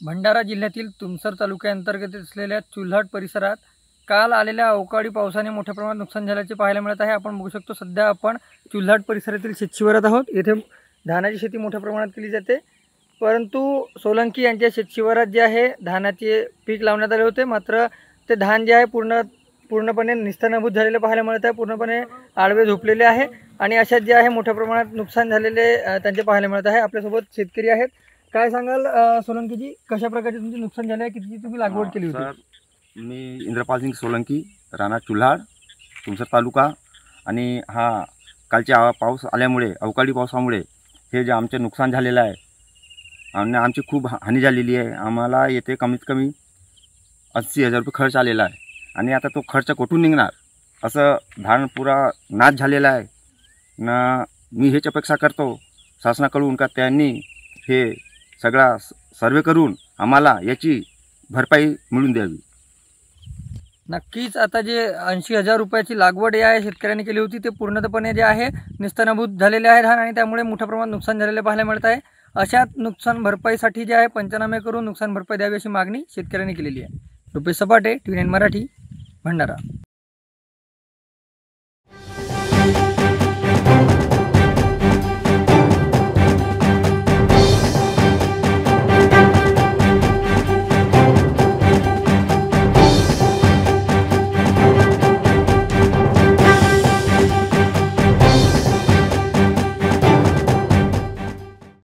भंडारा जिल्ह्यातील तुमसर तालुक्यांतर्गत असलेल्या चुल्हाट परिसरात काल आलेल्या अवकाळी पावसाने मोठ्या प्रमाणात नुकसान झाल्याचे पाहायला मिळत आहे। आपण बघू शकतो सध्या आपण चुल्हाट परिसरातील शेतशिवारात आहोत। येथे धानाची शेती मोठ्या प्रमाणात केली जाते, परंतु सोलंकी यांच्या शेतशिवारात जे आहे धानाचे पीक लावण्यात आले होते, मात्र ते धान जे आहे पूर्णपणे निस्तानाभूत झालेले पाहायला मिळत आहे। पूर्णपणे आडवे झोपलेले आहे आणि अशात जे आहे मोठ्या प्रमाणात नुकसान झालेले त्यांचे पाहायला मिळत आहे। आपल्यासोबत शेतकरी आहेत। काय सांगाल सोलंकीजी, कशा प्रकारे तुमचे नुकसान झाले आहे, किती तुम्ही लागवड केली होती? सर, मी इंद्रपाल सिंग सोलंकी, राणा चुल्हाड, तुमसर तालुका। आणि हा कालच्या पाऊस आल्यामुळे, अवकाळी पावसामुळे हे जे आमचे नुकसान झालेलं आहे आणि आमची खूप हानी झालेली आहे। आम्हाला येथे कमीत कमी 80,000 रुपये खर्च आलेला आहे आणि आता तो खर्च कुठून निघणार, असं धान पुरा नाश झालेला आहे ना। मी हेच अपेक्षा करतो शासनाकडून का त्यांनी हे सगळा सर्वे करून आम्हाला याची भरपाई मिळून द्यावी। नक्कीच आता जे 80,000 रुपयाची लागवड या शेतकऱ्यांनी केली होती ते पूर्णपणे जे आहे निस्तानाभूत झालेले आहे धान, आणि त्यामुळे मोठ्या प्रमाणात नुकसान झालेले पाहायला मिळत आहे। अशात नुकसान भरपाईसाठी जे आहे पंचनामे करून नुकसान भरपाई द्यावी अशी मागणी शेतकऱ्यांनी केलेली आहे। रुपेश सपाटे, TV9 मराठी, भंडारा।